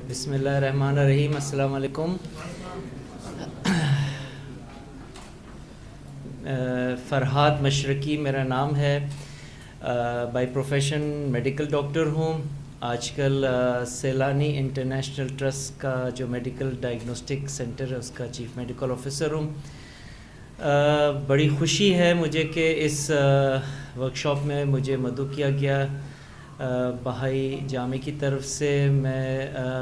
بسم اللہ الرحمن الرحیم. السلام علیکم. فرحات مشرقی میرا نام ہے. بائی پروفیشن میڈیکل ڈاکٹر ہوں. آج کل سیلانی انٹرنیشنل ٹرسٹ کا جو میڈیکل ڈائگنوسٹک سینٹر ہے اس کا چیف میڈیکل آفیسر ہوں. بڑی خوشی ہے مجھے کہ اس ورکشاپ میں مجھے مدعو کیا گیا بہائی جامع کی طرف سے.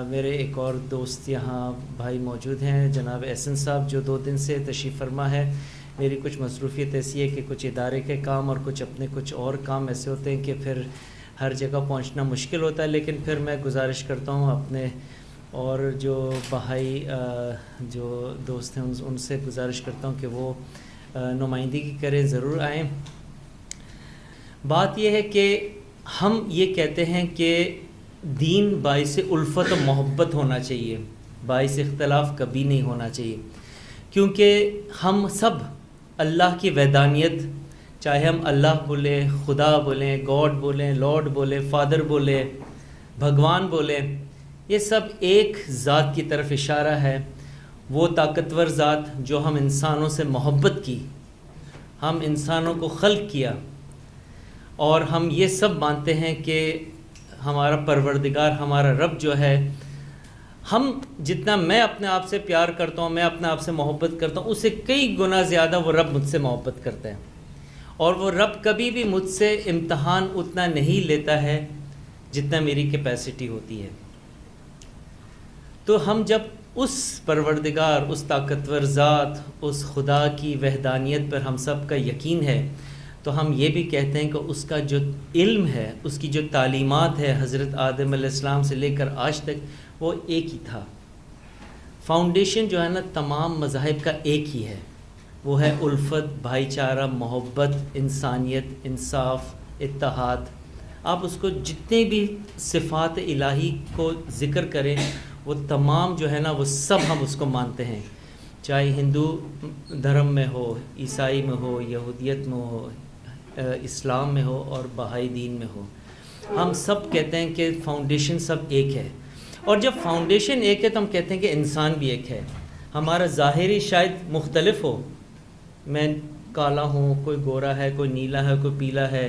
میرے ایک اور دوست یہاں بھائی موجود ہیں، جناب احسن صاحب، جو 2 دن سے تشریف فرما ہے. میری کچھ مصروفیت ایسی ہے کہ کچھ ادارے کے کام اور کچھ اور کام ایسے ہوتے ہیں کہ پھر ہر جگہ پہنچنا مشکل ہوتا ہے. لیکن پھر میں گزارش کرتا ہوں اپنے اور جو بہائی جو دوست ہیں ان سے گزارش کرتا ہوں کہ وہ نمائندگی کریں، ضرور آئیں. بات یہ ہے کہ ہم یہ کہتے ہیں کہ دین باعث الفت و محبت ہونا چاہیے، باعث اختلاف کبھی نہیں ہونا چاہیے، کیونکہ ہم سب اللہ کی وحدانیت، چاہے ہم اللہ بولیں، خدا بولیں، گاڈ بولیں، لارڈ بولیں، فادر بولیں، بھگوان بولیں، یہ سب ایک ذات کی طرف اشارہ ہے. وہ طاقتور ذات جو ہم انسانوں سے محبت کی، ہم انسانوں کو خلق کیا، اور ہم یہ سب مانتے ہیں کہ ہمارا پروردگار، ہمارا رب جو ہے، ہم جتنا میں اپنے آپ سے پیار کرتا ہوں، میں اپنے آپ سے محبت کرتا ہوں، اس سے کئی گنا زیادہ وہ رب مجھ سے محبت کرتا ہے. اور وہ رب کبھی بھی مجھ سے امتحان اتنا نہیں لیتا ہے جتنا میری کیپیسٹی ہوتی ہے. تو ہم جب اس پروردگار، اس طاقتور ذات، اس خدا کی وحدانیت پر ہم سب کا یقین ہے، تو ہم یہ بھی کہتے ہیں کہ اس کا جو علم ہے، اس کی جو تعلیمات ہے حضرت آدم علیہ السلام سے لے کر آج تک، وہ ایک ہی تھا. فاؤنڈیشن جو ہے نا تمام مذاہب کا ایک ہی ہے، وہ ہے الفت، بھائی چارہ، محبت، انسانیت، انصاف، اتحاد. آپ اس کو جتنے بھی صفات الہی کو ذکر کریں، وہ تمام جو ہے نا وہ سب ہم اس کو مانتے ہیں، چاہے ہندو دھرم میں ہو، عیسائی میں ہو، یہودیت میں ہو، اسلام میں ہو، اور بہائی دین میں ہو. ہم سب کہتے ہیں کہ فاؤنڈیشن سب ایک ہے. اور جب فاؤنڈیشن ایک ہے تو ہم کہتے ہیں کہ انسان بھی ایک ہے. ہمارا ظاہری شاید مختلف ہو، میں کالا ہوں، کوئی گورا ہے، کوئی نیلا ہے، کوئی پیلا ہے،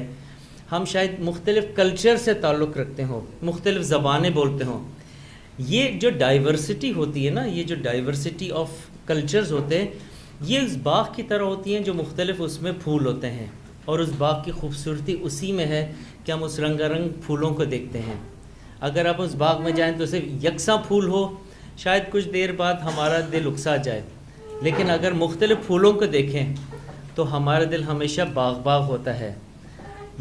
ہم شاید مختلف کلچر سے تعلق رکھتے ہوں، مختلف زبانیں بولتے ہوں. یہ جو ڈائیورسٹی ہوتی ہے نا، یہ جو ڈائیورسٹی آف کلچرز ہوتے ہیں، یہ اس باغ کی طرح ہوتی ہیں جو مختلف اس میں پھول ہوتے ہیں. اور اس باغ کی خوبصورتی اسی میں ہے کہ ہم اس رنگا رنگ پھولوں کو دیکھتے ہیں. اگر آپ اس باغ میں جائیں تو صرف یکساں پھول ہو، شاید کچھ دیر بعد ہمارا دل اکسا جائے. لیکن اگر مختلف پھولوں کو دیکھیں تو ہمارا دل ہمیشہ باغ باغ ہوتا ہے.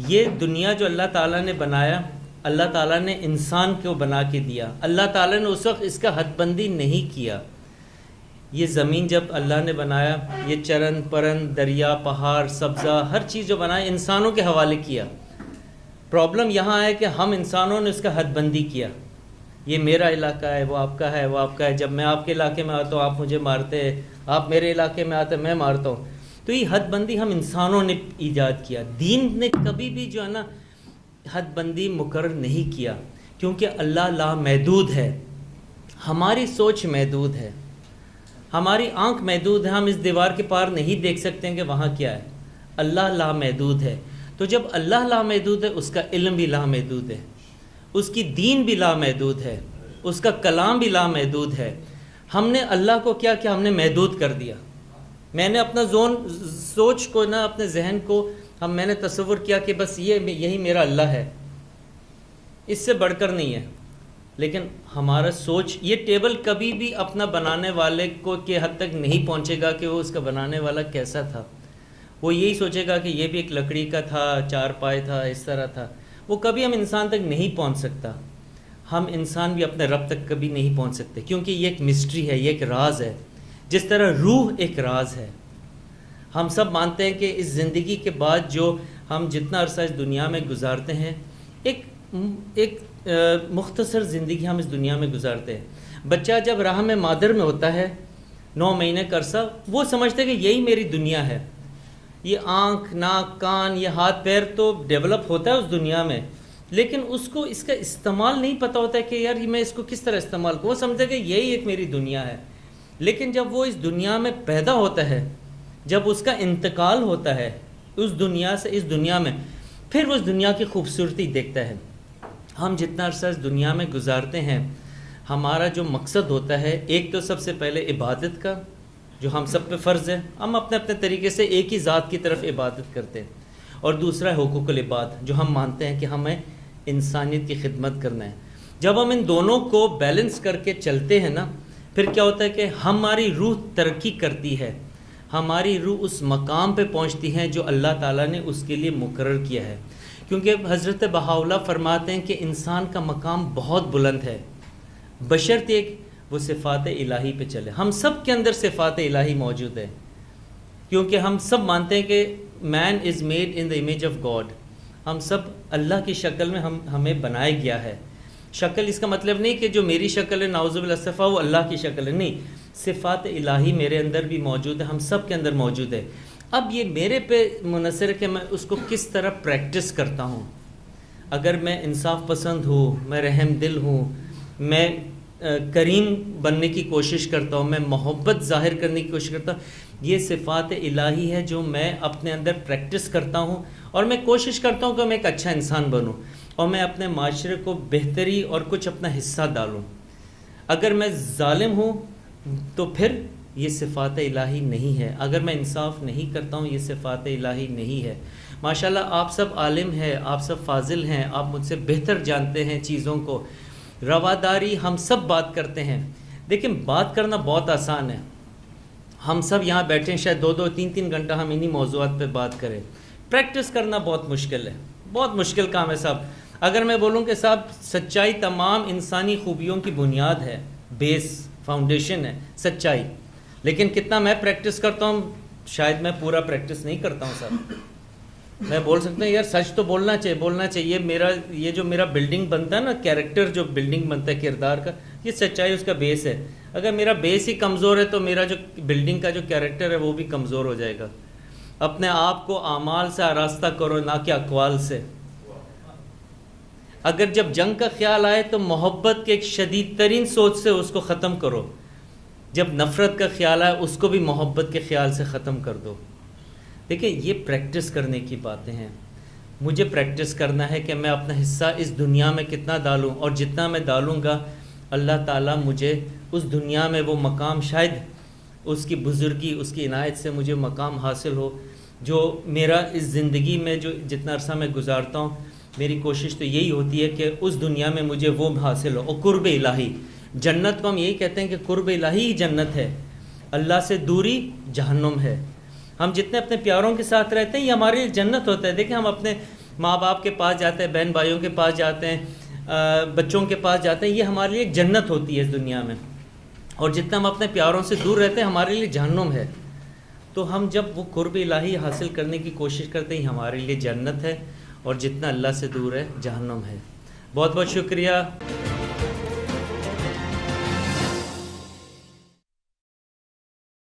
یہ دنیا جو اللہ تعالیٰ نے بنایا، اللہ تعالیٰ نے انسان کو بنا کے دیا. اللہ تعالیٰ نے اس وقت اس کا حد بندی نہیں کیا. یہ زمین جب اللہ نے بنایا، یہ چرن پرن، دریا، پہاڑ، سبزہ، ہر چیز جو بنایا انسانوں کے حوالے کیا. پرابلم یہاں ہے کہ ہم انسانوں نے اس کا حد بندی کیا. یہ میرا علاقہ ہے، وہ آپ کا ہے، وہ آپ کا ہے. جب میں آپ کے علاقے میں آتا ہوں آپ مجھے مارتے ہیں، آپ میرے علاقے میں آتے ہیں میں مارتا ہوں. تو یہ حد بندی ہم انسانوں نے ایجاد کیا. دین نے کبھی بھی جو ہے نا حد بندی مقرر نہیں کیا، کیونکہ اللہ لامحدود ہے. ہماری سوچ محدود ہے، ہماری آنکھ محدود ہے، ہم اس دیوار کے پار نہیں دیکھ سکتے ہیں کہ وہاں کیا ہے. اللہ لامحدود ہے. تو جب اللہ لامحدود ہے، اس کا علم بھی لامحدود ہے، اس کی دین بھی لامحدود ہے، اس کا کلام بھی لامحدود ہے. ہم نے اللہ کو کیا کہ ہم نے محدود کر دیا. میں نے اپنا سوچ کو نا، اپنے ذہن کو میں نے تصور کیا کہ بس یہی میرا اللہ ہے، اس سے بڑھ کر نہیں ہے. لیکن ہمارا سوچ، یہ ٹیبل کبھی بھی اپنا بنانے والے کو کے حد تک نہیں پہنچے گا کہ وہ اس کا بنانے والا کیسا تھا. وہ یہی سوچے گا کہ یہ بھی ایک لکڑی کا تھا، 4 پائے تھا، اس طرح تھا. وہ کبھی ہم انسان تک نہیں پہنچ سکتا. ہم انسان بھی اپنے رب تک کبھی نہیں پہنچ سکتے، کیونکہ یہ ایک مسٹری ہے، یہ ایک راز ہے. جس طرح روح ایک راز ہے. ہم سب مانتے ہیں کہ اس زندگی کے بعد جو ہم جتنا عرصہ اس دنیا میں گزارتے ہیں، ایک مختصر زندگی ہم اس دنیا میں گزارتے ہیں. بچہ جب رحم مادر میں ہوتا ہے 9 مہینے کا عرصہ، وہ سمجھتے کہ یہی میری دنیا ہے. یہ آنکھ، ناک، کان، یہ ہاتھ پیر تو ڈیولپ ہوتا ہے اس دنیا میں، لیکن اس کو اس کا استعمال نہیں پتہ ہوتا ہے کہ یار میں اس کو کس طرح استعمال کروں. وہ سمجھے کہ یہی ایک میری دنیا ہے. لیکن جب وہ اس دنیا میں پیدا ہوتا ہے, جب اس کا انتقال ہوتا ہے اس دنیا سے اس دنیا میں, پھر وہ اس دنیا کی خوبصورتی دیکھتا ہے. ہم جتنا عرصہ اس دنیا میں گزارتے ہیں, ہمارا جو مقصد ہوتا ہے, ایک تو سب سے پہلے عبادت کا جو ہم سب پہ فرض ہے, ہم اپنے اپنے طریقے سے ایک ہی ذات کی طرف عبادت کرتے ہیں, اور دوسرا ہے حقوق العباد جو ہم مانتے ہیں کہ ہمیں انسانیت کی خدمت کرنا ہے. جب ہم ان دونوں کو بیلنس کر کے چلتے ہیں نا, پھر کیا ہوتا ہے کہ ہماری روح ترقی کرتی ہے, ہماری روح اس مقام پہ پہنچتی ہے جو اللہ تعالیٰ نے اس کے لیے مقرر کیا ہے. کیونکہ حضرت بہاءاللہ فرماتے ہیں کہ انسان کا مقام بہت بلند ہے, بشرط ایک وہ صفات الہی پہ چلے. ہم سب کے اندر صفات الہی موجود ہے, کیونکہ ہم سب مانتے ہیں کہ man is made in the image of God. ہم سب اللہ کی شکل میں ہمیں بنایا گیا ہے. شکل اس کا مطلب نہیں کہ جو میری شکل ہے نعوذ باللہ صفا وہ اللہ کی شکل ہے, نہیں, صفات الہی میرے اندر بھی موجود ہے, ہم سب کے اندر موجود ہے. اب یہ میرے پہ منحصر ہے کہ میں اس کو کس طرح پریکٹس کرتا ہوں. اگر میں انصاف پسند ہوں, میں رحم دل ہوں, میں کریم بننے کی کوشش کرتا ہوں, میں محبت ظاہر کرنے کی کوشش کرتا ہوں, یہ صفات الہی ہے جو میں اپنے اندر پریکٹس کرتا ہوں, اور میں کوشش کرتا ہوں کہ میں ایک اچھا انسان بنوں, اور میں اپنے معاشرے کو بہتری اور کچھ اپنا حصہ ڈالوں. اگر میں ظالم ہوں تو پھر یہ صفات الہی نہیں ہے. اگر میں انصاف نہیں کرتا ہوں یہ صفات الہی نہیں ہے. ماشاءاللہ آپ سب عالم ہیں, آپ سب فاضل ہیں, آپ مجھ سے بہتر جانتے ہیں چیزوں کو. رواداری ہم سب بات کرتے ہیں, لیکن بات کرنا بہت آسان ہے. ہم سب یہاں بیٹھے ہیں, شاید 2-3 گھنٹہ ہم انہی موضوعات پہ بات کریں. پریکٹس کرنا بہت مشکل ہے, بہت مشکل کام ہے صاحب. اگر میں بولوں کہ صاحب سچائی تمام انسانی خوبیوں کی بنیاد ہے, بیس فاؤنڈیشن ہے سچائی, لیکن کتنا میں پریکٹس کرتا ہوں, شاید میں پورا پریکٹس نہیں کرتا ہوں صاحب. میں بول سکتا ہوں یار سچ تو بولنا چاہیے. یہ جو میرا بلڈنگ بنتا ہے نا, کیریکٹر جو بلڈنگ بنتا ہے کردار کا, یہ سچائی اس کا بیس ہے. اگر میرا بیس ہی کمزور ہے تو میرا جو بلڈنگ کا جو کیریکٹر ہے وہ بھی کمزور ہو جائے گا. اپنے آپ کو اعمال سے آراستہ کرو, نہ کہ اقوال سے. اگر جب جنگ کا خیال آئے تو محبت کے ایک شدید ترین سوچ سے اس کو ختم کرو, جب نفرت کا خیال آئے اس کو بھی محبت کے خیال سے ختم کر دو. دیکھیں یہ پریکٹس کرنے کی باتیں ہیں. مجھے پریکٹس کرنا ہے کہ میں اپنا حصہ اس دنیا میں کتنا ڈالوں, اور جتنا میں ڈالوں گا اللہ تعالیٰ مجھے اس دنیا میں وہ مقام, شاید اس کی بزرگی, اس کی عنایت سے مجھے مقام حاصل ہو جو میرا اس زندگی میں جو جتنا عرصہ میں گزارتا ہوں, میری کوشش تو یہی ہوتی ہے کہ اس دنیا میں مجھے وہ حاصل ہو. اور قرب الہی, جنت کو ہم یہی کہتے ہیں کہ قرب الہی ہی جنت ہے, اللہ سے دوری جہنم ہے. ہم جتنے اپنے پیاروں کے ساتھ رہتے ہیں یہ ہمارے لیے جنت ہوتا ہے. دیکھیں ہم اپنے ماں باپ کے پاس جاتے ہیں, بہن بھائیوں کے پاس جاتے ہیں, بچوں کے پاس جاتے ہیں, یہ ہمارے لیے جنت ہوتی ہے اس دنیا میں. اور جتنا ہم اپنے پیاروں سے دور رہتے ہیں ہمارے لیے جہنم ہے. تو ہم جب وہ قرب الہی حاصل کرنے کی کوشش کرتے ہیں ہمارے لیے جنت ہے, اور جتنا اللہ سے دور ہے جہنم ہے. بہت بہت شکریہ.